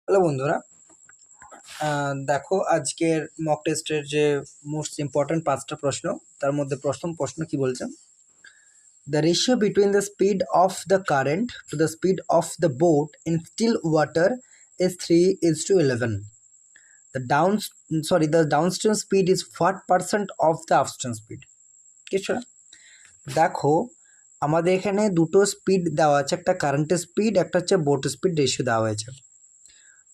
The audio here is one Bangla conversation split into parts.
হ্যালো বন্ধুরা, দেখো আজকের মক টেস্টের যে মোস্ট ইম্পর্ট্যান্ট 5টা প্রশ্ন, তার মধ্যে প্রথম প্রশ্ন কি বলছে? The ratio between the speed of the current to the speed of the boat in still water is 3:11. The downstream speed is what percent of the upstream speed? কিছু না, দেখো আমাদের এখানে দুটো স্পিড দেওয়া আছে, একটা কারেন্টের স্পিড, একটা হচ্ছে বোট স্পিড রেশিও দেওয়া হয়েছে।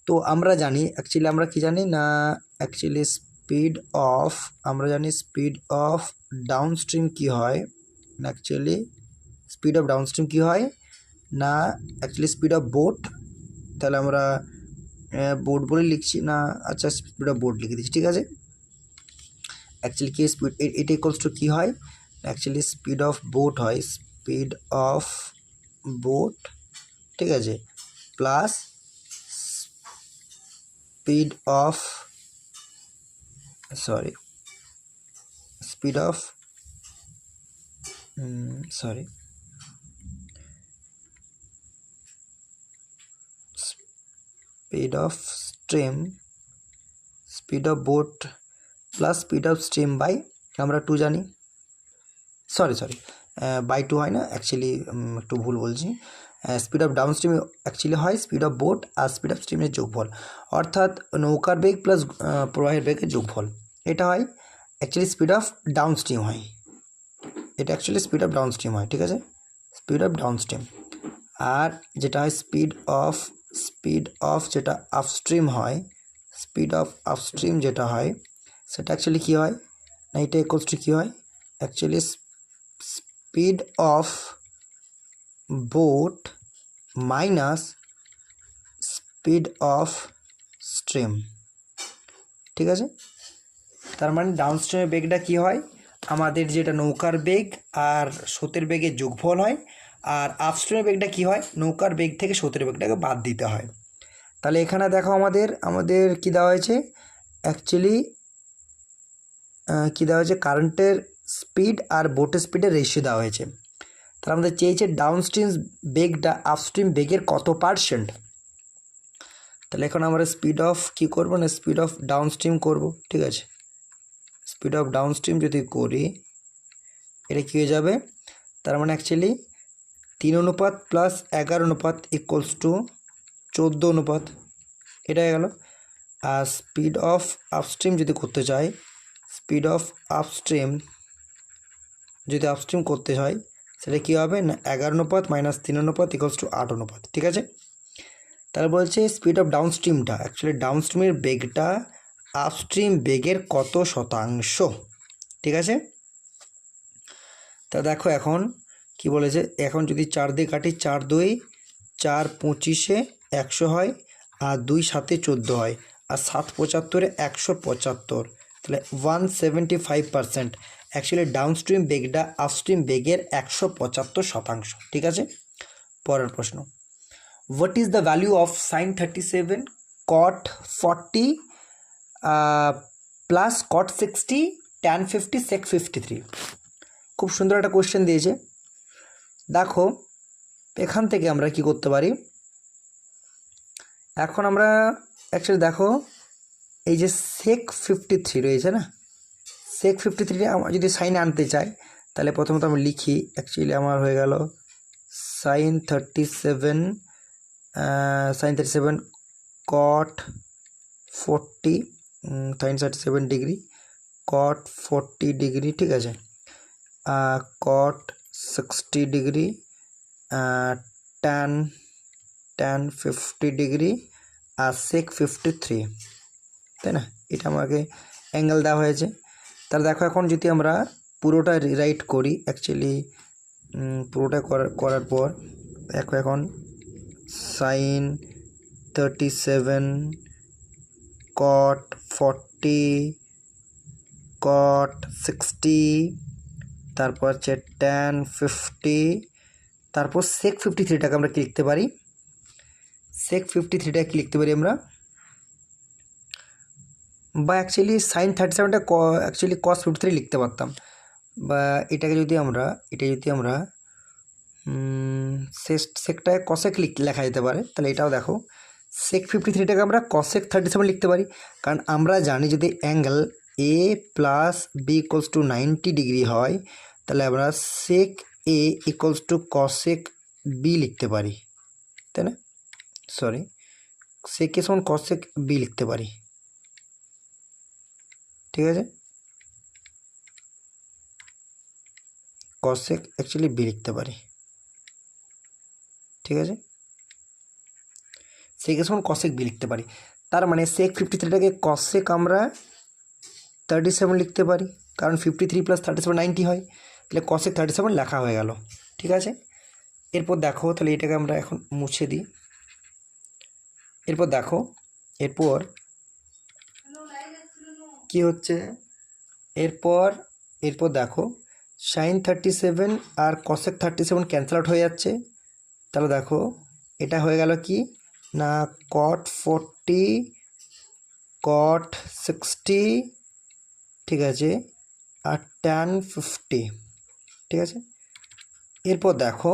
তো আমরা জানি অ্যাকচুয়ালি আমরা কি জানি না, অ্যাকচুয়ালি আমরা জানি স্পিড অফ ডাউনস্ট্রিম কি হয় না, অ্যাকচুয়ালি স্পিড অফ ডাউনস্ট্রিম কি হয় না, অ্যাকচুয়ালি স্পিড অফ বোট। তাহলে আমরা বোট বলে লিখছি না, আচ্ছা স্পিড অফ বোট লিখে দিচ্ছি, ঠিক আছে। অ্যাকচুয়ালি কি স্পিড এটা ইকুয়ালস টু কী হয়, অ্যাকচুয়ালি স্পিড অফ বোট হয় স্পিড অফ বোট, ঠিক আছে, plus speed of speed of speed of boat plus speed of stream by আমরা 2 জানি, সরি বাই 2 হয় না, অ্যাকচুয়ালি একটু ভুল বলছি। স্পিড অফ ডাউনস্ট্রিম অ্যাকচুয়ালি হয় স্পিড অফ বোট আর স্পিড অফ স্ট্রিমের যোগফল, অর্থাৎ নৌকার বেগ প্লাস প্রবাহের বেগের যোগফল, এটা হয় অ্যাকচুয়ালি স্পিড অফ ডাউনস্ট্রিম হয়, এটা অ্যাকচুয়ালি স্পিড অফ ডাউনস্ট্রিম হয়, ঠিক আছে, স্পিড অফ ডাউনস্ট্রিম। আর যেটা হয় স্পিড অফ যেটা আপস্ট্রিম হয়, স্পিড অফ আপস্ট্রিম যেটা হয় সেটা অ্যাকচুয়ালি কী হয় না, এটা ইকুয়ালস টু কী হয়, actually speed of boat minus speed of stream, ঠিক আছে। তার মানে ডাউনস্ট্রিমের বেগটা কী হয়, আমাদের যেটা নৌকার বেগ আর স্রোতের বেগের যোগফল হয়, আর আপস্ট্রিমের বেগটা কী হয়, নৌকার বেগ থেকে স্রোতের বেগটাকে বাদ দিতে হয়। তাহলে এখানে দেখো আমাদের কী দেওয়া হয়েছে, অ্যাকচুয়ালি কী দেওয়া হয়েছে, কারেন্টের স্পিড আর বোটের স্পিডের রেশিও দেওয়া হয়েছে। তাহলে আমাদের চেয়েছে ডাউনস্ট্রিম বেগটা আপস্ট্রিম বেগের কত পার্সেন্ট। তাহলে এখন আমরা স্পিড অফ কী করবো না, স্পিড অফ ডাউনস্ট্রিম করব, ঠিক আছে। স্পিড অফ ডাউনস্ট্রিম যদি করি এটা কী হয়ে যাবে, তার মানে অ্যাকচুয়ালি 3 প্লাস 11 ইকুয়ালস টু 14, এটা হয়ে গেল। আর স্পিড অফ আপস্ট্রিম যদি করতে চাই, স্পিড অফ আপস্ট্রিম যদি আপস্ট্রিম করতে হয় সেটা কী হবে না, 11 মাইনাস 3 ইকুয়ালস টু 8, ঠিক আছে। তাহলে বলছে স্পিড অফ ডাউনস্ট্রিমটা, অ্যাকচুয়ালি ডাউনস্ট্রিমের বেগটা আপস্ট্রিম বেগের কত শতাংশ, ঠিক আছে। তা দেখো এখন কি বলেছে, এখন যদি 4 দিয়ে কাটি, 4 2 4 25 100 হয়, আর 2 7 14 হয়, আর 7 75 175, তাহলে 175% অ্যাকচুয়ালি ডাউনস্ট্রিম বেগটা আপস্ট্রিম বেগের 175%, ঠিক আছে। পরের প্রশ্ন, what is the value of sine 37 cot 40 plus cot 60 tan 50 sec 53? খুব সুন্দর একটা কোশ্চেন দিয়েছে। দেখো এখান থেকে আমরা কি করতে পারি, এখন আমরা অ্যাকচুয়ালি দেখো এই যে সেক 53 রয়েছে না, সেক 53 আমরা যদি সাইন আনতে চাই তাহলে প্রথমত আমি লিখি, অ্যাকচুয়ালি আমার হয়ে গেল সাইন 37 কট 40 সাইন 37 ডিগ্রি কট 40 ডিগ্রি, ঠিক আছে, কট 60 ডিগ্রি, ট্যান 50 ডিগ্রি, আর সেক 53, তাই না, এটা আমাকে অ্যাঙ্গেল দেওয়া হয়েছে। তাহলে দেখো এখন যদি আমরা পুরোটা রিরাইট করি, অ্যাকচুয়ালি পুরোটা করার পর দেখো এখন সাইন 37 কট 40 কট 60, তারপর হচ্ছে ট্যান 50, তারপর সেক 53টাকে আমরা কি লিখতে পারি, সেক 53টাকে কি লিখতে পারি আমরা, বা অ্যাকচুয়ালি সাইন 37টা অ্যাকচুয়ালি কস 53 লিখতে পারতাম, বা এটাকে যদি আমরা সেকটায় কসেক লেখা যেতে পারে। তাহলে এটাও দেখো সেক 53টাকে আমরা কসেক 37 লিখতে পারি, কারণ আমরা জানি যদি angle A plus B equals to 90 degree হয় তাহলে আমরা sec A equals to cosec B লিখতে পারি, তাই না? সরি, সেক এ সমান কসেক বি লিখতে পারি, ঠিক আছে? কসেক অ্যাকচুয়ালি বি লিখতে পারি, ঠিক আছে? সেক এ সমান কসেক বি লিখতে পারি, তার মানে সেক 53টাকে কসেক আমরা 37 লিখতে পারি, কারণ 53 প্লাস 37 90 হয়, তাহলে কসেক 37 লেখা হয়ে গেল, ঠিক আছে? এরপর দেখো, তাহলে এটাকে আমরা এখন মুছে দিই। এরপর দেখো, এরপর কি হচ্ছে, এরপর দেখো সাইন 37 আর কসেক 37 ক্যান্সেল আউট হয়ে যাচ্ছে, তাহলে দেখো এটা হয়ে গেল কি না কট 40 কট 60, ঠিক আছে, আর ট্যান 50, ঠিক আছে? এরপর দেখো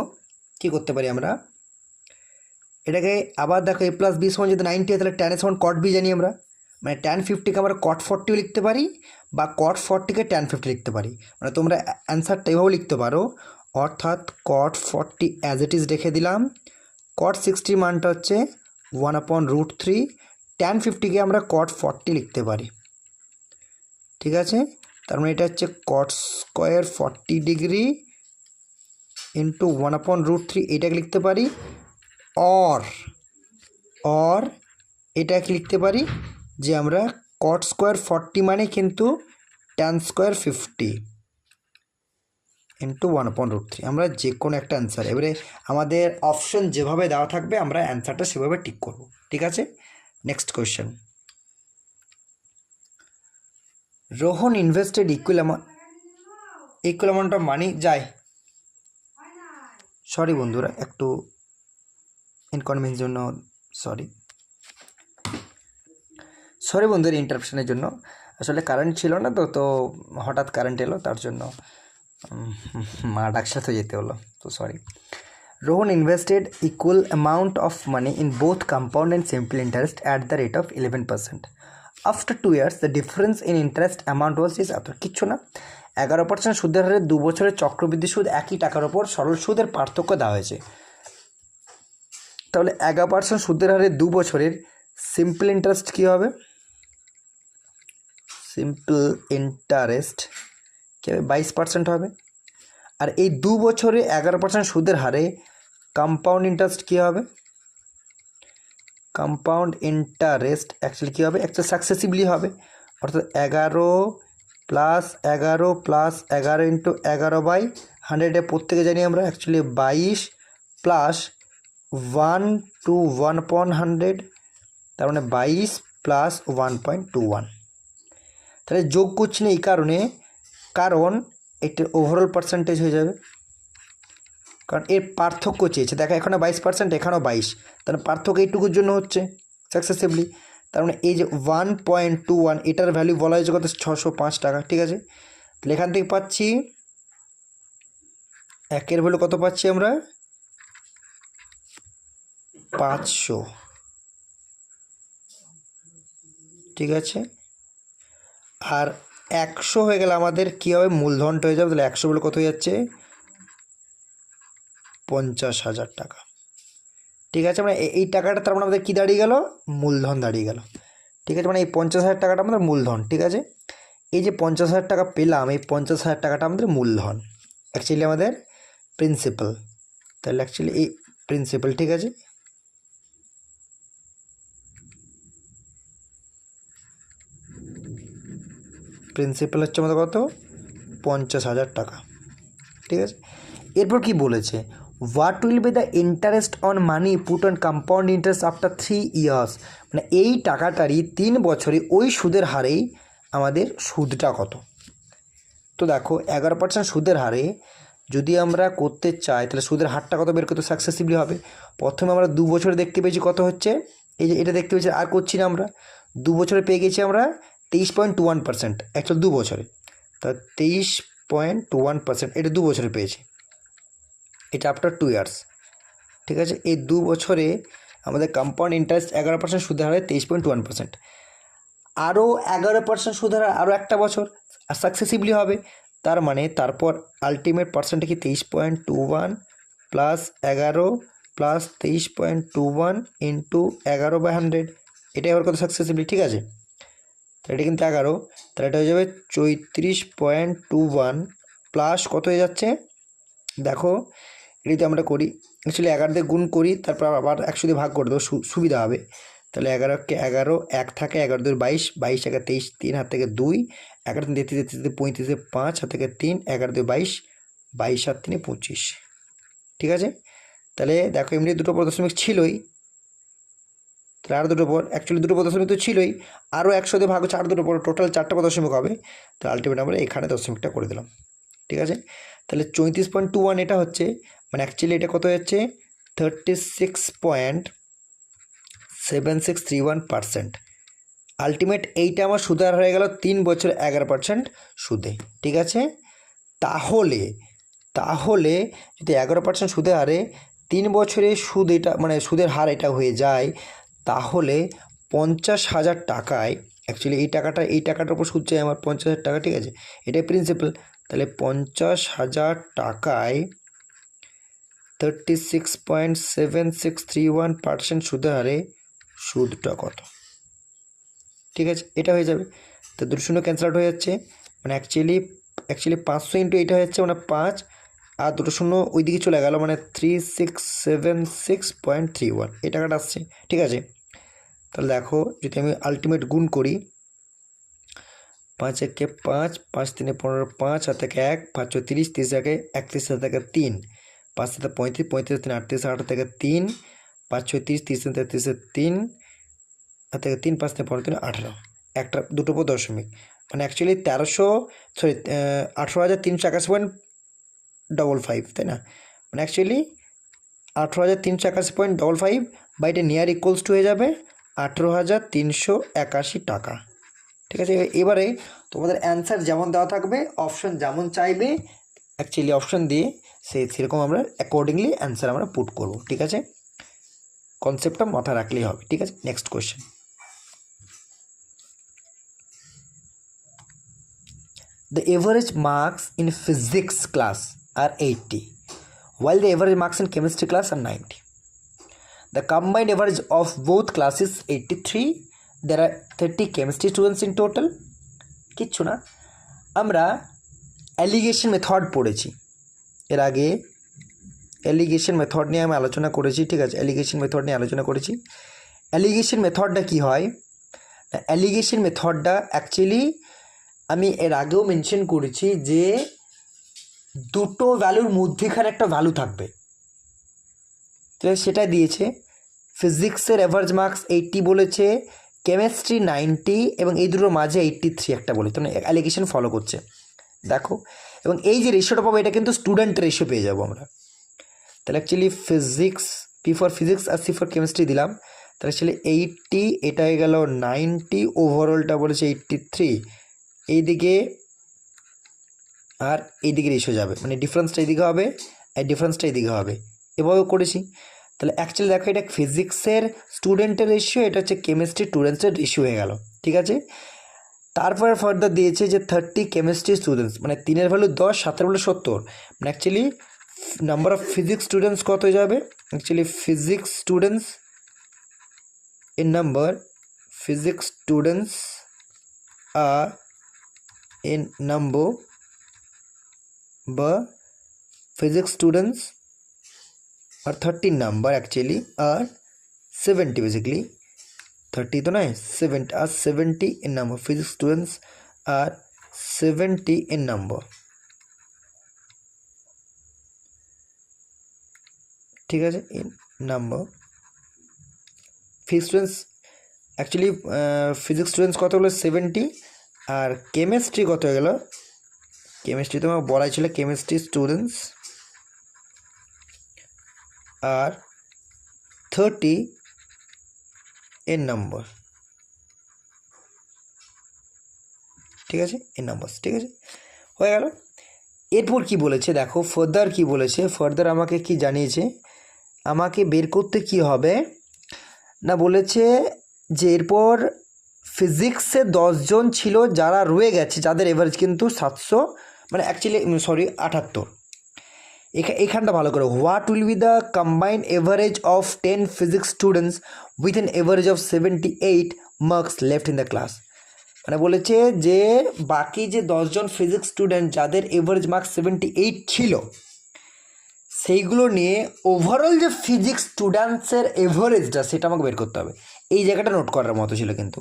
কি করতে পারি আমরা, এটাকে আবার দেখো এ প্লাস বি সমান যদি 90 হয় তাহলে ট্যান এ সমান কট বি জানি আমরা, মানে ট্যান 50কে আমরা কট 40 লিখতে পারি বা কট 40কে ট্যান 50 লিখতে পারি, মানে তোমরা অ্যান্সারটা এভাবেও লিখতে পারো, অর্থাৎ কট 40 অ্যাজ ইট ইজ রেখে দিলাম, কট 60 মানটা হচ্ছে 1/√3, ট্যান 50কে আমরা কট 40 লিখতে পারি, ঠিক আছে? তার মানে এটা হচ্ছে কট স্কোয়ার 40 ডিগ্রি ইন্টু 1/√3, এটাকে লিখতে পারি, অর এটাকে লিখতে পারি যে আমরা কট স্কোয়ার 40 মানে কিন্তু ট্যান স্কোয়ার 50 ইন্টু 1/√3, আমরা যে কোনো একটা অ্যান্সার, এবারে আমাদের অপশন যেভাবে দেওয়া থাকবে আমরা অ্যান্সারটা সেভাবে টিক করব, ঠিক আছে? Next question, Rohan invested equal amount of money যায়, সরি বন্ধুরা একটু ইনকনভিনিয়েন্স জন্য সরি বন্ধুরা ইন্টারাপশনের জন্য, আসলে কারেন্ট ছিল না তো হঠাৎ কারেন্ট এলো, তার জন্য মা ডাকসাথে যেতে হলো, তো sorry. Rohan invested equal amount of money in both compound and simple interest at the rate of 11%. After 2 years the difference in interest amount was is এত, কিচ্ছু না, 11% সুদের হারে 2 বছরের চক্রবৃদ্ধি সুদ একই টাকার ওপর সরল সুদের পার্থক্য দেওয়া হয়েছে, তাহলে 11% সুদের হারে 2 বছরের সিম্পল ইন্টারেস্ট কী হবে? সিম্পল ইন্টারেস্ট কী হবে? 22% হবে, আর এই 2 বছরে 11% সুদের হারে কম্পাউন্ড ইন্টারেস্ট কী হবে? কম্পাউন্ড ইন্টারেস্ট অ্যাকচুয়ালি কী হবে? অ্যাকচুয়ালি সাকসেসিভলি হবে, অর্থাৎ 11 প্লাস 11 ইন্টু 11/100, প্রত্যেকে জানি আমরা অ্যাকচুয়ালি 22 প্লাস 1 টু 1/100, তার মানে 22 প্লাস 1.21, তাহলে যোগ করছি না এই কারণ এটার ওভারঅল পার্সেন্টেজ হয়ে যাবে, কারণ এর পার্থক্য চেয়েছে, দেখো এখানে 22%, এখানেও 22, তাহলে পার্থক্য এইটুকুর জন্য হচ্ছে সাকসেসিভলি, তার মানে এই যে 1.21 এটার ভ্যালু বলা হয়েছে কত? 605 টাকা, ঠিক আছে? তাহলে এখান থেকে পাচ্ছি একের ভ্যালু কত পাচ্ছি আমরা? 500, ঠিক আছে? আর 100 হয়ে গেলে আমাদের কী হবে? মূলধনটা হয়ে যাবে, তাহলে 100 বলে কত হয়ে যাচ্ছে? 50,000 টাকা, ঠিক আছে? মানে এই টাকাটা তার মানে আমাদের কী দাঁড়িয়ে গেল? মূলধন দাঁড়িয়ে গেল, ঠিক আছে? মানে এই 50,000 টাকাটা আমাদের মূলধন, ঠিক আছে? এই যে 50,000 টাকা পেলাম, এই 50,000 টাকাটা আমাদের মূলধন, অ্যাকচুয়ালি আমাদের প্রিন্সিপাল, তাহলে অ্যাকচুয়ালি এই প্রিন্সিপাল, ঠিক আছে? প্রিন্সিপাল হচ্ছে আমাদের কত? 50,000 টাকা, ঠিক আছে? এরপর কি বলেছে? What will be the interest on money put on compound interest after 3 years, মানে এই টাকাটারই 3 বছরে ওই সুদের হারেই আমাদের সুদটা কত? তো দেখো 11% সুদের হারে যদি আমরা করতে চাই তাহলে সুদের হারটা কত বের করতে সাকসেসিভলি হবে? প্রথমে আমরা 2 বছরে দেখতে পেয়েছি কত হচ্ছে, এই যে এটা দেখতে পেয়েছি, আর করছি না আমরা, 2 বছরে পেয়ে গেছি আমরা 23.21%, অ্যাকচুয়াল 2 বছরে, তা 23.21% এটা 2 বছরে পেয়েছি, এটা আফটার 2 years, ঠিক আছে? এই 2 বছরে আমাদের কম্পাউন্ড ইন্টারেস্ট 11% সুদের হারে 23.1%। আরও 11% সুদের হার আরও একটা বছর সাকসেসিভলি হবে, তার মানে তারপর আলটিমেট পার্সেন্টটা কি 23.21 প্লাস 11 প্লাস 23.21 ইন্টু 11/100, এটাই আবার কত সাকসেসিভলি, ঠিক আছে। তাহলে এটা কিন্তু 11, তাহলে এটা হয়ে যাবে 34.21 প্লাস কত হয়ে যাচ্ছে দেখো, এটা যদি আমরা করি অ্যাকচুয়ালি 11 দিয়ে গুণ করি, তারপর আবার 100 দিয়ে ভাগ করে দেবো, সুবিধা হবে। তাহলে 11কে 11 1 থাকে, 11 2 22, 22 1 23, 3 হাত থেকে 2, 11 3 33 33 35, 5 হাত থেকে 3, 11 2 22, 22 7 3 25, ঠিক আছে। তাহলে দেখো এমনি দুটো পদ দশমিক ছিলই, তাহলে আর দুটো পর অ্যাকচুয়ালি দুটো পদ দশমিক তো ছিলই, আরও 100 দিয়ে ভাগ হচ্ছে আর দুটো পর, টোটাল 4টা পদ দশমিক হবে। তাহলে আলটিমেট আমরা এখানে দশমিকটা করে দিলাম, ঠিক আছে। তাহলে 34.21 এটা হচ্ছে, মানে অ্যাকচুয়ালি এটা কত হচ্ছে 36.7631%। আলটিমেট এইটা আমার সুদের হয়ে গেল 3 বছর 11% সুদে, ঠিক আছে। তাহলে তাহলে যদি 11% সুদে হারে 3 বছরে সুদ এটা মানে সুদের হার এটা হয়ে যায়, তাহলে 50,000 টাকায় অ্যাকচুয়ালি এই টাকাটার উপর সুদ চাই আমার 50,000 টাকা, ঠিক আছে, এটাই প্রিন্সিপাল। তাহলে 50,000 টাকায় 36.7631% সুদের হারে সুদটা কত, ঠিক আছে, এটা হয়ে যাবে। তো 2 শূন্য ক্যান্সেল আউট হয়ে যাচ্ছে, মানে অ্যাকচুয়ালি 500 ইন্টু এইটা হচ্ছে মানে 5, আর 2 শূন্য ওই দিকে চলে গেল, মানে 3676.31 এই টাকাটা আসছে, ঠিক আছে। তাহলে দেখো যদি আমি আলটিমেট গুণ করি, 5 একে 5, 5 3 15, 5 হাত থেকে 1, 5 30, 30 থেকে 31 হাত থেকে 3, 5 থেকে 35, 35 3 38, 8 থেকে 3, 5 6 30, 30 33 3 হাত থেকে 3, 5 থেকে 15 3 18, একটা দুটো পর দশমিক, মানে অ্যাকচুয়ালি 18,381.55, তাই না, মানে অ্যাকচুয়ালি 18,381.55 বা এটা নিয়ার ইকুয়ালস টু হয়ে যাবে 18,381 টাকা, ঠিক আছে। এবারে তোমাদের অ্যান্সার যেমন দেওয়া থাকবে, অপশন যেমন চাইবে অ্যাকচুয়ালি অপশন দিয়ে সেরকম আমরা অ্যাকর্ডিংলি অ্যান্সার আমরা পুট করব, ঠিক আছে। কনসেপ্টটা মাথায় রাখলেই হবে, ঠিক আছে। Next question, the average marks in physics class are 80 while the average marks in chemistry class are 90. The combined average of both classes 83. There are 30 chemistry students in total. কিচ্ছু না, আমরা অ্যালিগেশন মেথড পড়েছি এর আগে, অ্যালিগেশন মেথড নিয়ে আমি আলোচনা করেছি, ঠিক আছে, অ্যালিগেশন মেথড নিয়ে আলোচনা করেছি। অ্যালিগেশন মেথডটা কী হয়, অ্যালিগেশন মেথডটা অ্যাকচুয়ালি আমি এর আগেও মেনশন করেছি যে দুটো ভ্যালুর মধ্যেখানে একটা ভ্যালু থাকবে, তো সেটা দিয়েছে। ফিজিক্সের অ্যাভারেজ মার্কস 80 বলেছে, কেমিস্ট্রি 90 এবং এই দুটোর মাঝে 83 একটা বলে, তো অ্যালিগেশন ফলো করছে দেখো। এবং এই যে রেশিওটা পাবো এটা কিন্তু স্টুডেন্ট রেশিও পেয়ে যাবো আমরা। তাহলে actually physics P for physics আর সি ফর কেমিস্ট্রি দিলাম, তাহলে অ্যাকচুয়ালি 80 এটা হয়ে গেল 90, ওভারঅলটা বলেছে 83, এইদিকে আর এইদিকে রেশিও যাবে, মানে ডিফারেন্সটা এইদিকে হবে আর ডিফারেন্সটা এইদিকে হবে, এভাবেও করেছি। তাহলে অ্যাকচুয়ালি দেখো এটা ফিজিক্সের স্টুডেন্টের রেশিও, এটা হচ্ছে কেমিস্ট্রি স্টুডেন্টসের রেশিও হয়ে গেল, ঠিক আছে। তারপরে ফার্দার দিয়েছে যে 30 কেমিস্ট্রি স্টুডেন্টস, মানে 3-এর ভ্যালু 10, 7-এর ভ্যালু 70, মানে actually number of physics students কত হয়ে যাবে, actually physics students in number, physics students are in number, but physics students are 30 number actually are 70 basically, 30 तो नहीं 70 are 70 in number, physics students are 70 in number, ঠিক আছে, in number। Physics students actually physics students কত হলো 70, আর কেমিস্ট্রি কত হয়ে গেল, কেমিস্ট্রি তোমার বলাই ছিল কেমিস্ট্রি স্টুডেন্টস আর 30 in number, ঠিক আছে, in numbers, ঠিক আছে, হয়ে গেল। এরপর কি বলেছে দেখো, ফার্দার কি বলেছে, ফার্দার আমাকে কি জানিয়েছে, আমাকে বের করতে কি হবে, না, বলেছে যে এরপর ফিজিক্সে 10 জন ছিল যারা রয়ে গেছে, যাদের এভারেজ কিন্তু 700, মানে অ্যাকচুয়ালি 78। এখানটা ভালো করে, what will be the combined average of 10 physics students with an average of 78 marks left in the class. মানে বলেছে যে বাকি যে 10 জন ফিজিক্স স্টুডেন্ট যাদের এভারেজ মার্কস 78 ছিল, সেইগুলো নিয়ে ওভারঅল যে ফিজিক্স স্টুডেন্টসের এভারেজটা সেটা আমাকে বের করতে হবে। এই জায়গাটা নোট করার মতো ছিল কিন্তু।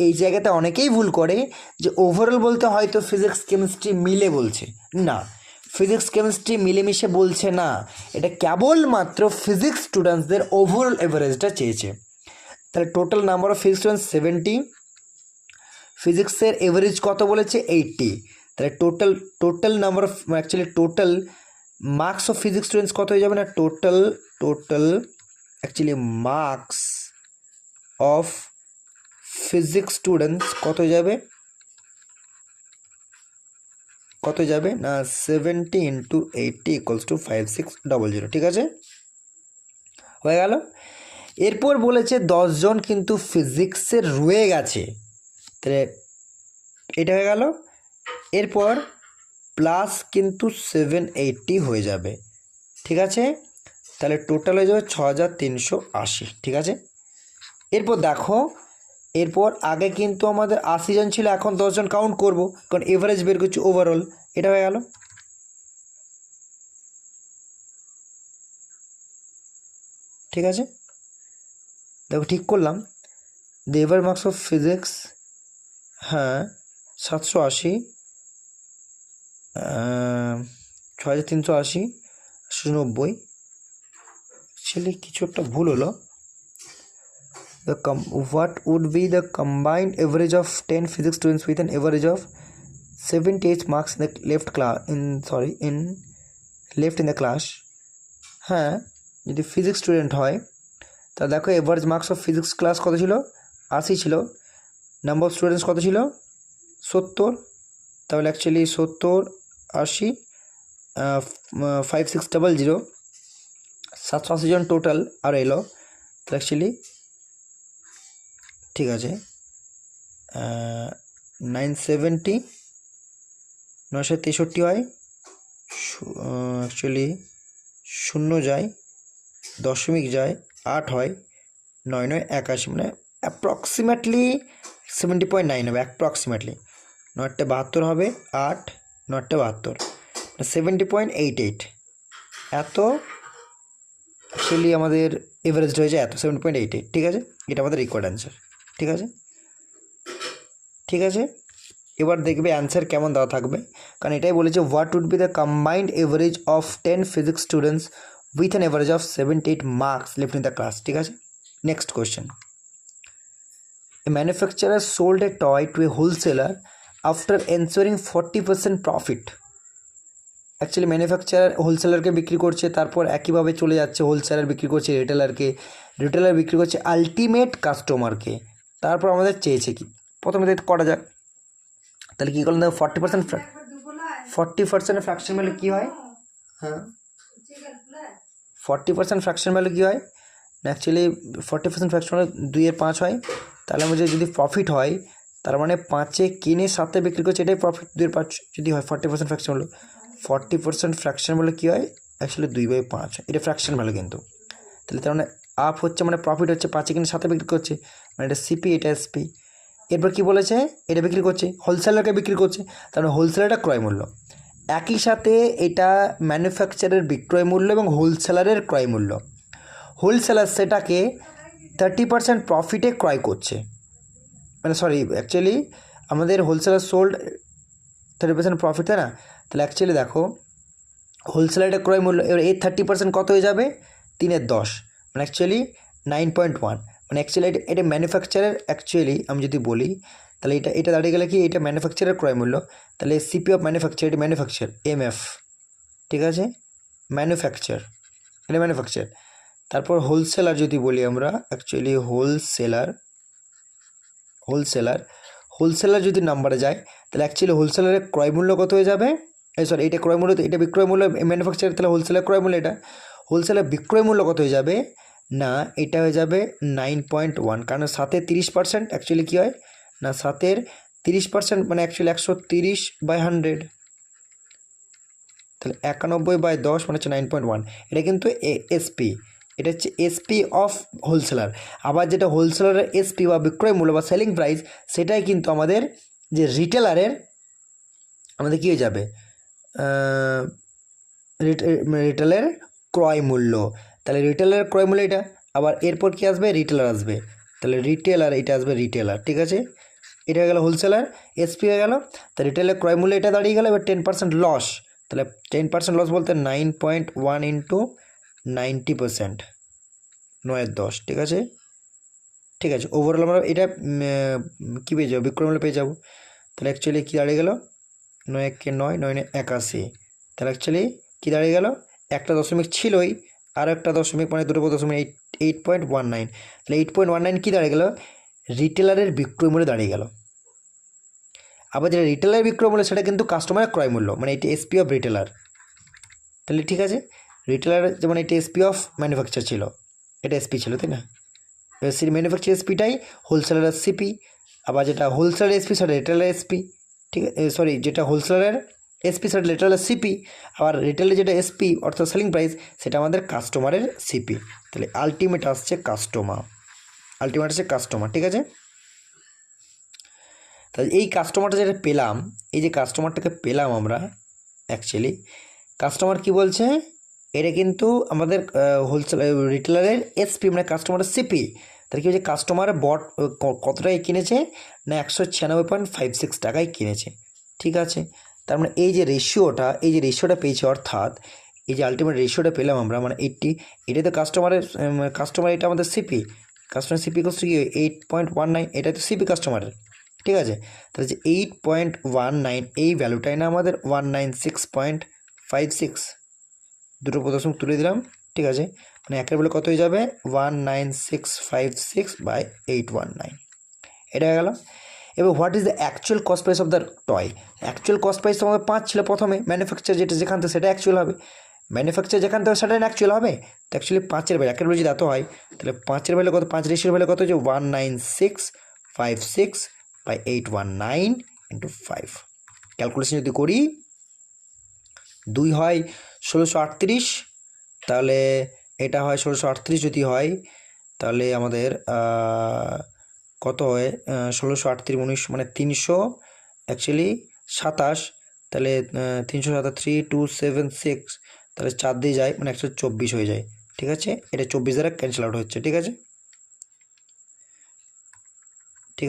এই জায়গাতে অনেকেই ভুল করে যে ওভারঅল বলতে হয়তো ফিজিক্স কেমিস্ট্রি মিলে বলছে, না, ফিজিক্স কেমিস্ট্রি মিলেমিশে বলছে না, এটা কেবলমাত্র ফিজিক্স স্টুডেন্টসদের ওভারঅল এভারেজটা চেয়েছে। তাহলে total number of physics students 70, ফিজিক্সের এভারেজ কত বলেছে 80, তাহলে total number of actually total marks of physics students কত হয়ে যাবে না, total actually marks of physics students কত হয়ে যাবে না 70 × 80 = 5600, ঠিক আছে, হয়ে গেল। এরপর বলেছে 10 জন কিন্তু ফিজিক্সের রয়ে গেছে, তাহলে এটা হয়ে গেল। এরপর প্লাস কিন্তু 780 হয়ে যাবে, ঠিক আছে, তাহলে টোটাল হয়ে যাবে 6380, ঠিক আছে। এরপর দেখো, এরপর আগে কিন্তু আমাদের 80 জন ছিল, এখন 10 জন কাউন্ট করব, কারণ এভারেজ বের করছি ওভারঅল, এটা হয়ে গেল। ঠিক আছে, দেখো ঠিক করলাম। The average marks of physics, হ্যাঁ 780, 6380, 90, অ্যাকচুয়ালি কিছু একটা ভুল হলো। What would be the combined average of 10 physics students with an average of 78 marks in the left in the class? হ্যাঁ, যদি ফিজিক্স স্টুডেন্ট হয় তা দেখো average marks of physics class কত ছিল, 80 ছিল, নাম্বার অফ স্টুডেন্টস কত ছিল 70, তাহলে অ্যাকচুয়ালি 70 80 5600, 780 জন টোটাল আর এলো, তো অ্যাকচুয়ালি ঠিক আছে 970, 963 হয়, অ্যাকচুয়ালি 0 যায়, দশমিক যায়, 8 হয়, 9 9 81, মানে অ্যাপ্রক্সিমেটলি 70.9 হবে, অ্যাপ্রক্সিমেটলি 9টা 72 হবে, 8 9টা 72, 70.88, এত অ্যাকচুয়ালি আমাদের এভারেজ হয়েছে এত 70.88, ঠিক আছে, এটা আমাদের রিকোয়ার্ড অ্যান্সার, ঠিক আছে। ঠিক আছে, এবার দেখবে অ্যান্সার কেমন দেওয়া থাকবে, কারণ এটাই বলেছে what would be the combined average of 10 physics students with an average of 78 marks left in the class, ঠিক আছে। Next question, a manufacturer sold a toy to a wholesaler after ensuring 40% profit. Actually manufacturer হোলসেলারকে বিক্রি করছে, তারপর একইভাবে চলে যাচ্ছে, হোলসেলার বিক্রি করছে রিটেলারকে, রিটেলার বিক্রি করছে আলটিমেট কাস্টমারকে, তারপর আমাদের চেয়েছে কি, প্রথমে করা যাক, তাহলে কী করলাম দেখো 40% ফ্র্যাকশন ভ্যালু কী হয়, হ্যাঁ 40% ফ্র্যাকশন ভ্যালু কী হয়, অ্যাকচুয়ালি 40% ফ্র্যাকশন ভ্যালু 2 এর 5 হয়, তাহলে আমাদের যদি প্রফিট হয় তার মানে 5-এ কিনে 7-এ বিক্রি করছে, এটাই প্রফিট, 2 এর 5 যদি হয় 40% ফ্র্যাকশন ভ্যালু, 40% ফ্র্যাকশন ভ্যালু কী হয়, অ্যাকচুয়ালি 2/5, এটা ফ্র্যাকশন ভ্যালু কিন্তু, তাহলে তার মানে আপ হচ্ছে মানে প্রফিট হচ্ছে 5-এ কিনে 7-এ বিক্রি করছে, মানে এটা সিপি, এটা এসপি। এরপর কী বলেছে, এটা বিক্রি করছে হোলসেলারকে বিক্রি করছে, তার মানে হোলসেলারটা ক্রয় মূল্য, একই সাথে এটা ম্যানুফ্যাকচারের বিক্রয় মূল্য এবং হোলসেলারের ক্রয় মূল্য, হোলসেলার সেটাকে 30% প্রফিটে ক্রয় করছে, মানে সরি অ্যাকচুয়ালি আমাদের হোলসেলার সোল্ড 30% প্রফিট, তাই না, তাহলে অ্যাকচুয়ালি দেখো হোলসেলারটা ক্রয় মূল্য, এবার এই 30% কত হয়ে যাবে 3/10, মানে অ্যাকচুয়ালি 9.1, মানে অ্যাকচুয়ালি এটা ম্যানুফ্যাকচারের, অ্যাকচুয়ালি আমি যদি বলি তাহলে এটা দাঁড়িয়ে গেলে কি, এটা ম্যানুফ্যাকচারের ক্রয় মূল্য, তাহলে সিপি অফ ম্যানুফ্যাকচার, এটা ম্যানুফ্যাকচার এমএফ, ঠিক আছে, ম্যানুফ্যাকচার, এটা ম্যানুফ্যাকচার। তারপর হোলসেলার যদি বলি আমরা, অ্যাকচুয়ালি হোলসেলার যদি নাম্বারে যায় তাহলে অ্যাকচুয়ালি হোলসেলারের ক্রয় মূল্য কত হয়ে যাবে, সরি এটা ক্রয় মূল্য, এটা বিক্রয় মূল্য ম্যানুফ্যাকচার, তাহলে হোলসেলার ক্রয় মূল্য, এটা হোলসেলার বিক্রয় মূল্য কত হয়ে যাবে না এটা হয়ে যাবে 9.1, কারণ 7-30% অ্যাকচুয়ালি কী হয় না 7-30% মানে অ্যাকচুয়ালি 130/100, তাহলে 91/10 মানে হচ্ছে 9.1। এটা কিন্তু এসপি, এটা হচ্ছে এসপি অফ হোলসেলার। আবার যেটা হোলসেলারের এসপি বা বিক্রয় মূল্য বা সেলিং প্রাইস, সেটাই কিন্তু আমাদের যে রিটেলারের আমাদের কী হয়ে যাবে রিটেলের ক্রয় মূল্য। তাহলে রিটেলের ক্রয় মূল্য এটা, আবার এরপর কি আসবে রিটেলার আসবে, তাহলে রিটেলার এটা আসবে রিটেলার, ঠিক আছে। এটা হয়ে গেল হোলসেলার, এসপি হয়ে গেল। তা রিটেলের ক্রয় মূল্য এটা দাঁড়িয়ে গেল। এবার 10% লস, তাহলে 10% লস বলতে 9.1 ইন্টু 90%, 9/10, ঠিক আছে। ঠিক আছে, ওভারঅল আমরা এটা কী পেয়ে যাবো বিক্রয় মূল্য পেয়ে যাবো। তাহলে অ্যাকচুয়ালি কী দাঁড়িয়ে গেল 9 × 9 = 81, তাহলে অ্যাকচুয়ালি কী দাঁড়িয়ে গেল একটা দশমিক ছিলই, আর একটা দশমিক মানে দুটো দশমিক 8.19, তাহলে 8.19 কী দাঁড়িয়ে গেল রিটেলারের বিক্রয় মূল্য দাঁড়িয়ে গেল। আবার যেটা রিটেলারের বিক্রয় মূল্য সেটা কিন্তু কাস্টমারের ক্রয় মূল্য, মানে এটি এসপি অফ রিটেলার। তাহলে ঠিক আছে, রিটেলার যেমন এটি এসপি অফ ম্যানুফ্যাকচার ছিল, এটা এসপি ছিল, তাই না। সেই ম্যানুফ্যাকচার এসপিটাই হোলসেলারের সিপি, আবার যেটা হোলসেলার এসপি সেটা রিটেলার এসপি, ঠিক আছে, সরি যেটা হোলসেলারের এসপি সেটা রিটেলার সিপি, আবার রিটেলের যেটা এসপি অর্থাৎ সেলিং প্রাইস সেটা আমাদের কাস্টমারের সিপি। তাহলে আলটিমেট আসছে কাস্টমার, ঠিক আছে। তাহলে এই কাস্টমারটা যেটা পেলাম, এই যে কাস্টমারটাকে পেলাম আমরা, অ্যাকচুয়ালি কাস্টমার কি বলছে এটা কিন্তু আমাদের হোলসেল রিটেলারের এসপি মানে কাস্টমারের সিপি। তাহলে কি হচ্ছে কাস্টমার কত টাকায় কিনেছে না 196.56 টাকায় কিনেছে, ঠিক আছে। তার মানে এই যে রেশিওটা পেয়েছি, অর্থাৎ এই যে আলটিমেট রেশিওটা পেলাম আমরা, মানে 80, এটাই তো কাস্টমার এটা আমাদের সিপি, কাস্টমার সিপি করছে কি 8.19, এটা তো সিপি কাস্টমারের, ঠিক আছে। তাহলে যে 8.19 এই ভ্যালুটাই না আমাদের 196.56, দুটো দশমিক তুলে দিলাম, ঠিক আছে। মানে একের বলে কত হয়ে যাবে 19656/819, এটা হয়ে গেল। এবার what is the actual cost price of the toy. Actual cost price তো আমাদের 5 ছিল প্রথমে, ম্যানুফ্যাকচার যেখান থেকে সেটা অ্যাকচুয়াল হবে, ম্যানুফ্যাকচার যেখান থেকে সেটা অ্যাকচুয়াল হবে। তো অ্যাকচুয়ালি 5-এর ভ্যালু একের বলে যদি এত হয়, তাহলে 5-এর ভ্যালু কত, 5 রেশিওর ভ্যালু কত হচ্ছে 19656/819 × 5। ক্যালকুলেশন যদি করি 2 হয় 1638, তাহলে এটা হয় 1638 যদি হয়, তাহলে আমাদের কত হয় 1638 19 মানে 300 অ্যাকচুয়ালি 27, তাহলে 327 তাহলে 4 দিয়ে যায় মানে 124 হয়ে যায়, ঠিক আছে। এটা 24 দ্বারা ক্যান্সেল আউট হচ্ছে, ঠিক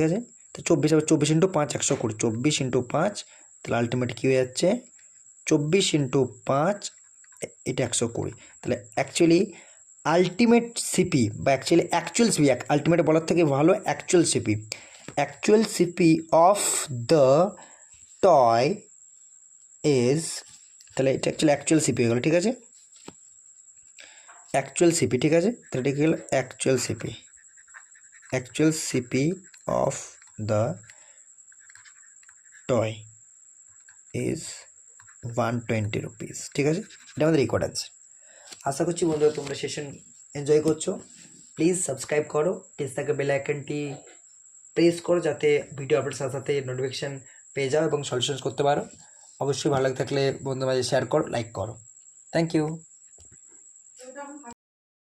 আছে। তো 24 × 5 120, 24 × 5, তাহলে আলটিমেট কী হয়ে যাচ্ছে 24 × 5 এটা 120। তাহলে অ্যাকচুয়ালি আলটিমেট সিপি বা অ্যাকচুয়াল সিপি, আলটিমেট বলার থেকে ভালো actual CP of the toy is, তাহলে এটা অ্যাকচুয়াল সিপি হয়ে গেলো, ঠিক আছে। অ্যাকচুয়াল সিপি, ঠিক আছে, তাহলে এটা গেল actual CP of the toy is 120 rupees, ঠিক আছে। এটা আমাদের রেকর্ড আছে। আশা করছি বন্ধুরা তোমরা সেশন এনজয় করছো। প্লিজ সাবস্ক্রাইব করো, প্লিজ তাকে বেল আইকনটি প্রেস করো যাতে ভিডিও আপলোড সাথে সাথে নোটিফিকেশান পেয়ে যাও এবং সলিউশন করতে পারো। অবশ্যই ভালো লাগে থাকলে বন্ধুদের মাঝে শেয়ার করো, লাইক করো। Thank you.